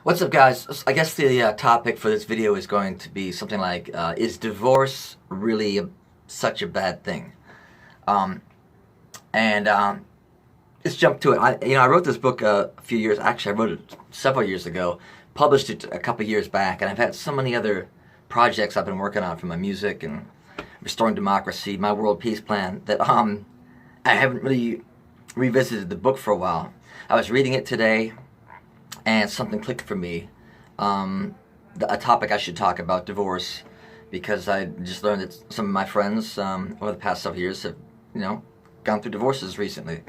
What's up, guys? I guess the topic for this video is going to be something like, is divorce really such a bad thing? And let's jump to it. I wrote this book a few years, actually I wrote it several years ago, published it a couple years back, and I've had so many other projects I've been working on, from my music and Restoring Democracy, my World Peace Plan, that I haven't really revisited the book for a while. I was reading it today, and something clicked for me, a topic I should talk about, divorce, because I just learned that some of my friends over the past several years have, gone through divorces recently.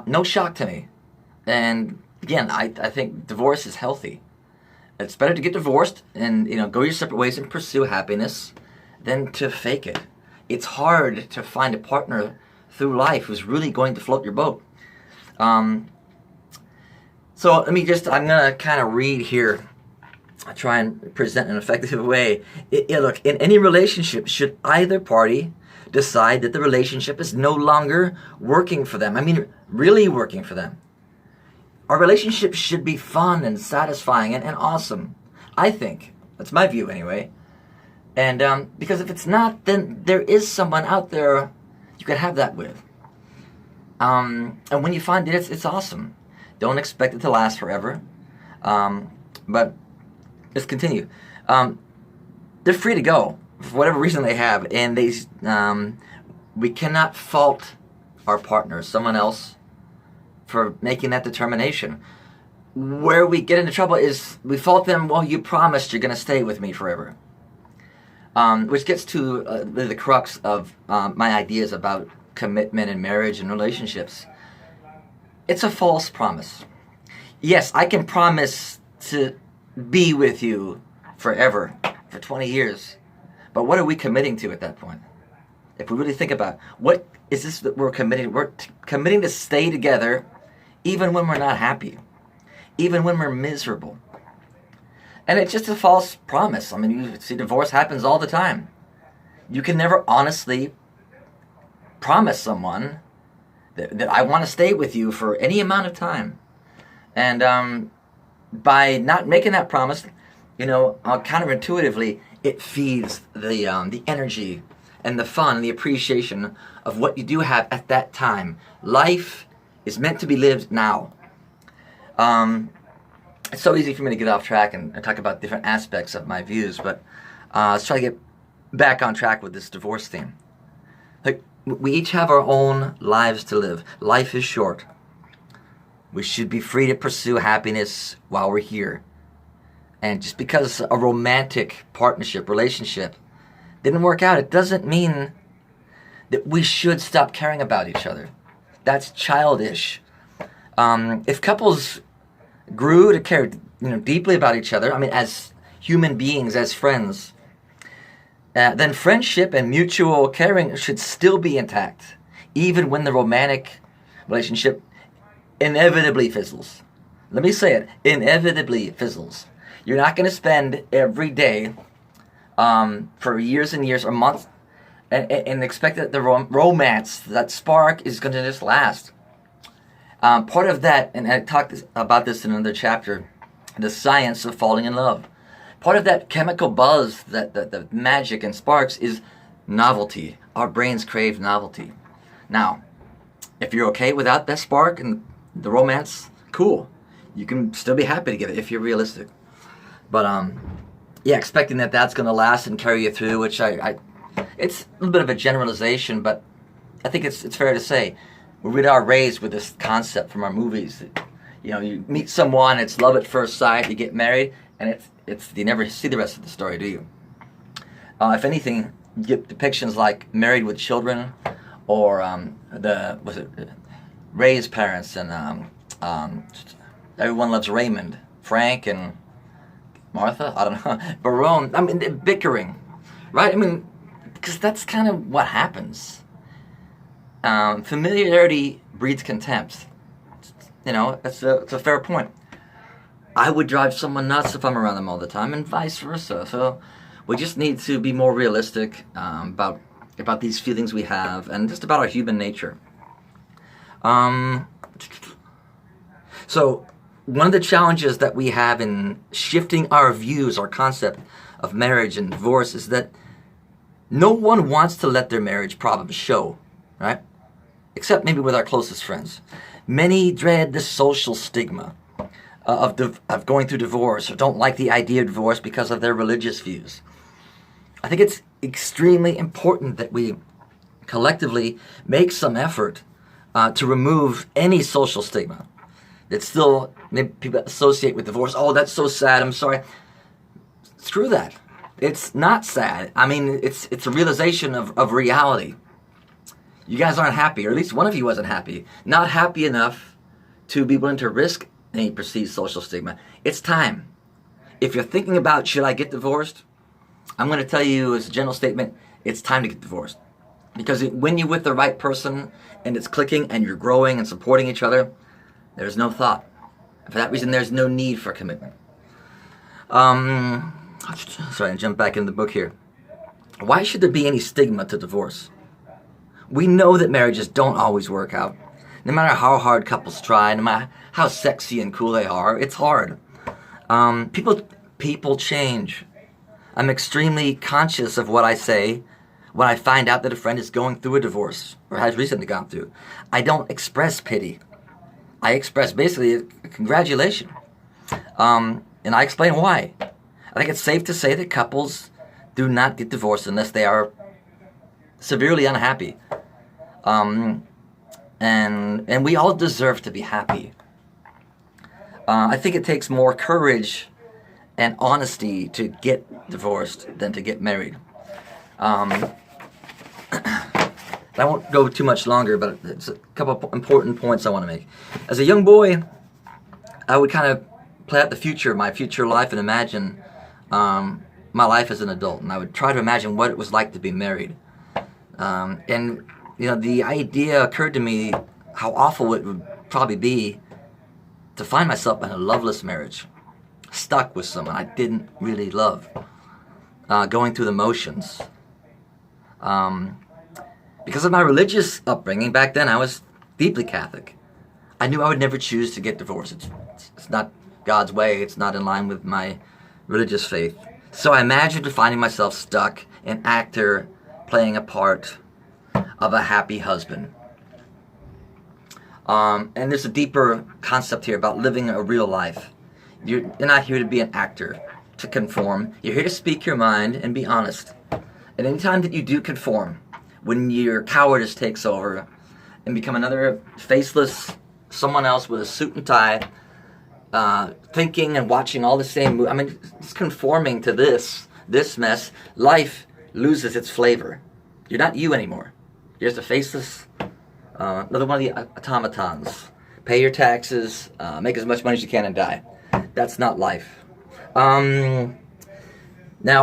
No shock to me. And again, I think divorce is healthy. It's better to get divorced and, go your separate ways and pursue happiness than to fake it. It's hard to find a partner through life who's really going to float your boat. So I'm going to kind of read here. I try and present in an effective way. Look, in any relationship, should either party decide that the relationship is no longer working for them, really working for them, our relationship should be fun and satisfying and awesome. I think. That's my view anyway. And because if it's not, then there is someone out there you could have that with. And when you find it, it's awesome. Don't expect it to last forever. But let's continue. They're free to go for whatever reason they have, and we cannot fault our partner, someone else, for making that determination. Where we get into trouble is we fault them. Well, you promised you're going to stay with me forever. Which gets to the crux of my ideas about commitment and marriage and relationships. It's a false promise. Yes, I can promise to be with you forever, for 20 years. But what are we committing to at that point? If we really think about it, what is this that we're committing? We're committing to stay together even when we're not happy, even when we're miserable. And it's just a false promise. You see, divorce happens all the time. You can never honestly promise someone that I want to stay with you for any amount of time. And by not making that promise, counterintuitively, it feeds the energy and the fun and the appreciation of what you do have at that time. Life is meant to be lived now. It's so easy for me to get off track and talk about different aspects of my views, but let's try to get back on track with this divorce theme. We each have our own lives to live. Life is short. We should be free to pursue happiness while we're here. And just because a romantic partnership, relationship didn't work out, it doesn't mean that we should stop caring about each other. That's childish. If couples grew to care, deeply about each other, as human beings, as friends, then friendship and mutual caring should still be intact, even when the romantic relationship inevitably fizzles. Let me say it, inevitably fizzles. You're not going to spend every day for years and years or months and expect that the romance, that spark, is going to just last. Part of that, and I talked about this in another chapter, the science of falling in love. Part of that chemical buzz, that the magic and sparks, is novelty. Our brains crave novelty. Now, if you're okay without that spark and the romance, cool. You can still be happy together if you're realistic. But expecting that that's going to last and carry you through, which it's a little bit of a generalization, but I think it's fair to say we are raised with this concept from our movies. You meet someone, it's love at first sight, you get married, and you never see the rest of the story, do you? If anything, you get depictions like Married with Children, or Ray's parents, and Everyone Loves Raymond, Frank and Martha, I don't know, Barone, they're bickering, right? Because that's kind of what happens. Familiarity breeds contempt. It's a fair point. I would drive someone nuts if I'm around them all the time, and vice versa. So we just need to be more realistic about these feelings we have, and just about our human nature. So one of the challenges that we have in shifting our views, our concept of marriage and divorce, is that no one wants to let their marriage problems show, right? Except maybe with our closest friends. Many dread the social stigma of going through divorce, or don't like the idea of divorce because of their religious views. I think it's extremely important that we collectively make some effort to remove any social stigma that still maybe people associate with divorce. Oh, that's so sad, I'm sorry. Screw that. It's not sad. I mean, it's a realization of reality. You guys aren't happy, or at least one of you wasn't happy. Not happy enough to be willing to risk any perceived social stigma. It's time. If you're thinking about, should I get divorced? I'm going to tell you as a general statement, it's time to get divorced. Because when you're with the right person and it's clicking and you're growing and supporting each other, there's no thought. For that reason, there's no need for commitment. Sorry, I jump back in the book here. Why should there be any stigma to divorce? We know that marriages don't always work out. No matter how hard couples try, no matter how sexy and cool they are, it's hard. People change. I'm extremely conscious of what I say when I find out that a friend is going through a divorce or has recently gone through. I don't express pity. I express basically a congratulation. And I explain why. I think it's safe to say that couples do not get divorced unless they are severely unhappy. And we all deserve to be happy. I think it takes more courage and honesty to get divorced than to get married. I won't go too much longer, but it's a couple of important points I want to make. As a young boy, I would kind of play out the future, my future life, and imagine my life as an adult. And I would try to imagine what it was like to be married. And you know, the idea occurred to me how awful it would probably be to find myself in a loveless marriage, stuck with someone I didn't really love, going through the motions. Because of my religious upbringing back then, I was deeply Catholic. I knew I would never choose to get divorced. It's not God's way. It's not in line with my religious faith. So I imagined finding myself stuck, an actor playing a part of a happy husband. And there's a deeper concept here about living a real life. You're not here to be an actor, to conform. You're here to speak your mind and be honest. And anytime that you do conform, when your cowardice takes over and become another faceless someone else with a suit and tie, thinking and watching all the same movies, I mean, it's conforming to this mess, life loses its flavor. You're not you anymore. You're just a faceless, another one of the automatons. Pay your taxes, make as much money as you can and die. That's not life. Now,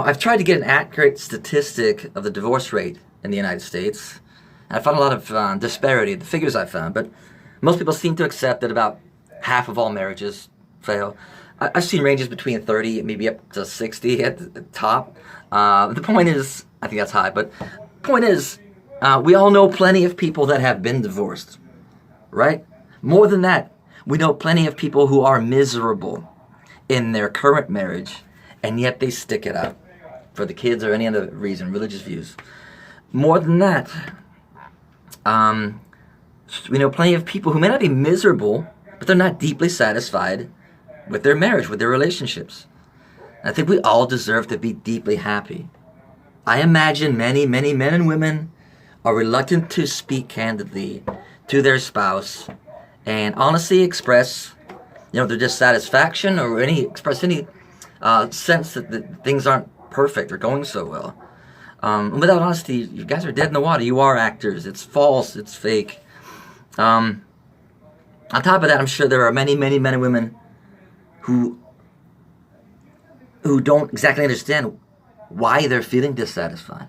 I've tried to get an accurate statistic of the divorce rate in the United States. And I found a lot of disparity in the figures I found, but most people seem to accept that about half of all marriages fail. I've seen ranges between 30, maybe up to 60 at the top. The point is, I think that's high, but the point is, we all know plenty of people that have been divorced, right? More than that, we know plenty of people who are miserable in their current marriage, and yet they stick it out for the kids or any other reason, religious views. More than that, we know plenty of people who may not be miserable, but they're not deeply satisfied with their marriage, with their relationships. I think we all deserve to be deeply happy. I imagine many, many men and women are reluctant to speak candidly to their spouse and honestly express, their dissatisfaction or express any sense that things aren't perfect or going so well. Without honesty, you guys are dead in the water. You are actors. It's false. It's fake. On top of that, I'm sure there are many, many men and women who don't exactly understand why they're feeling dissatisfied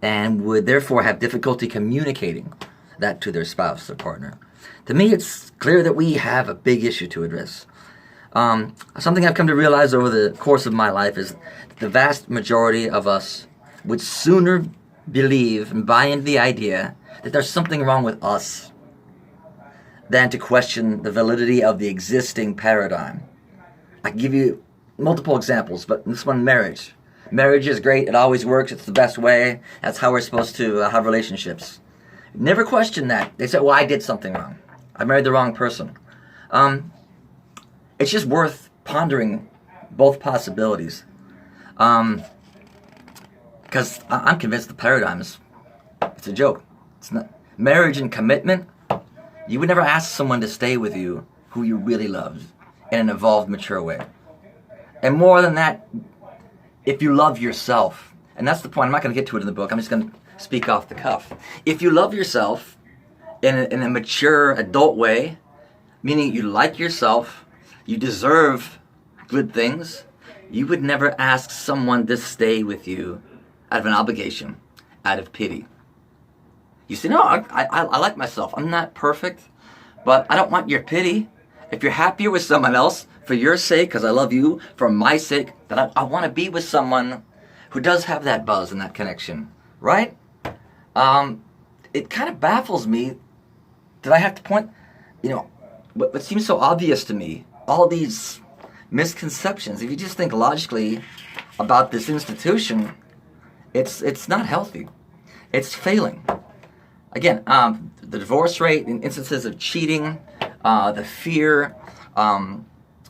and would therefore have difficulty communicating that to their spouse or partner. To me, it's clear that we have a big issue to address. Something I've come to realize over the course of my life is that the vast majority of us would sooner believe and buy into the idea that there's something wrong with us than to question the validity of the existing paradigm. I can give you multiple examples, but this one, marriage. Marriage is great. It always works. It's the best way. That's how we're supposed to have relationships. Never question that. They say, well, I did something wrong. I married the wrong person. It's just worth pondering both possibilities. Because I'm convinced the paradigm it's a joke. It's not marriage and commitment. You would never ask someone to stay with you who you really loved in an evolved, mature way. And more than that, if you love yourself, and that's the point, I'm not going to get to it in the book, I'm just going to speak off the cuff. If you love yourself in a mature adult way, meaning you like yourself, you deserve good things, you would never ask someone to stay with you out of an obligation, out of pity. You say, no, I like myself. I'm not perfect, but I don't want your pity. If you're happier with someone else, for your sake, because I love you, for my sake, that I want to be with someone who does have that buzz and that connection, right? It kind of baffles me that I have to point, what seems so obvious to me, all these misconceptions. If you just think logically about this institution, it's not healthy. It's failing. Again, the divorce rate, in instances of cheating, the fear,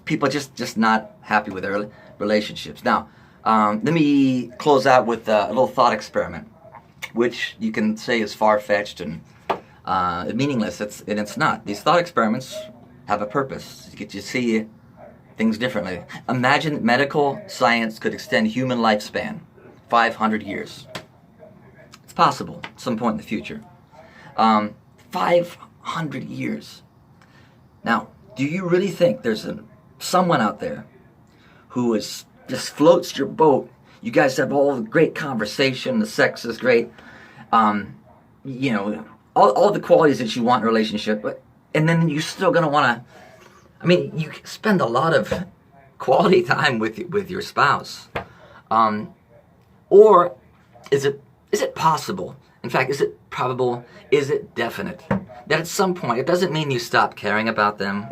people just not happy with their relationships. Now, let me close out with a little thought experiment, which you can say is far-fetched and meaningless. It's not. These thought experiments have a purpose. You get to see things differently. Imagine that medical science could extend human lifespan 500 years. It's possible at some point in the future. 500 years. Now, do you really think there's someone out there who just floats your boat? You guys have all the great conversation, the sex is great, all the qualities that you want in a relationship, and then you're still going to want to, you spend a lot of quality time with your spouse. Or is it possible, in fact, is it probable, is it definite, that at some point, it doesn't mean you stop caring about them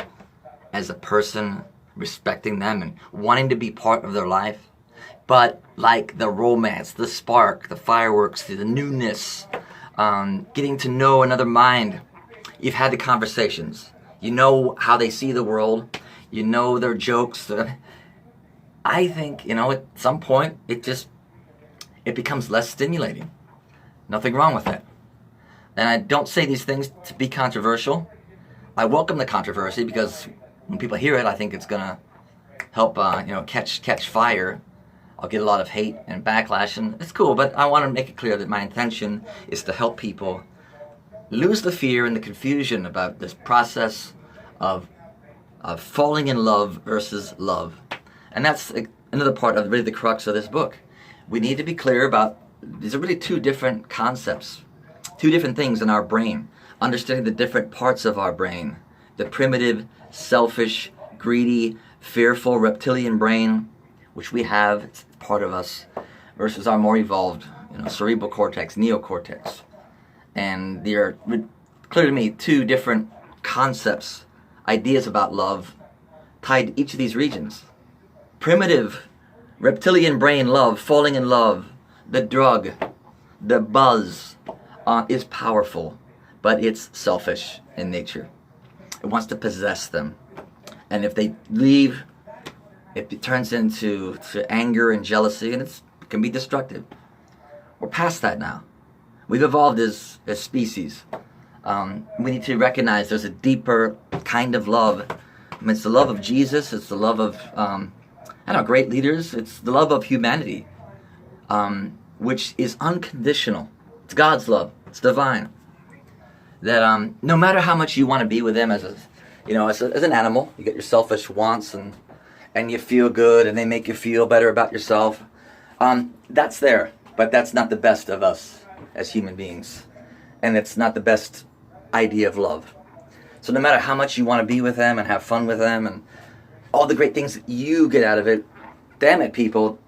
as a person, respecting them and wanting to be part of their life, but like the romance, the spark, the fireworks, the newness, getting to know another mind. You've had the conversations. You know how they see the world. You know their jokes. I think, at some point, it becomes less stimulating. Nothing wrong with that. And I don't say these things to be controversial. I welcome the controversy because when people hear it, I think it's going to help, catch fire. I'll get a lot of hate and backlash, and it's cool, but I want to make it clear that my intention is to help people lose the fear and the confusion about this process of falling in love versus love. And that's another part of really the crux of this book. We need to be clear about, these are really two different concepts, two different things in our brain. Understanding the different parts of our brain. The primitive, selfish, greedy, fearful reptilian brain, which we have, it's part of us, versus our more evolved, cerebral cortex, neocortex. And they are, clear to me, two different concepts, ideas about love, tied to each of these regions. Primitive, reptilian brain love, falling in love, the drug, the buzz, is powerful, but it's selfish in nature. It wants to possess them. And if they leave, it turns into anger and jealousy, and it can be destructive. We're past that now. We've evolved as species. We need to recognize there's a deeper kind of love. It's the love of Jesus. It's the love of, great leaders. It's the love of humanity, which is unconditional. It's God's love. It's divine. That no matter how much you want to be with them as an animal, you get your selfish wants and you feel good and they make you feel better about yourself. That's there, but that's not the best of us as human beings. And it's not the best idea of love. So no matter how much you want to be with them and have fun with them and all the great things that you get out of it, damn it, people,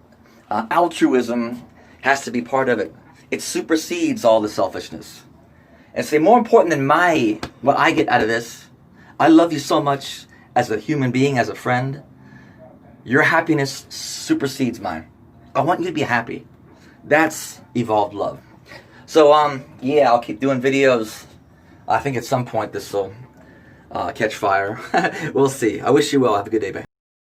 altruism has to be part of it. It supersedes all the selfishness. And say, more important than what I get out of this, I love you so much as a human being, as a friend. Your happiness supersedes mine. I want you to be happy. That's evolved love. So, yeah, I'll keep doing videos. I think at some point this will catch fire. We'll see. I wish you well. Have a good day, babe.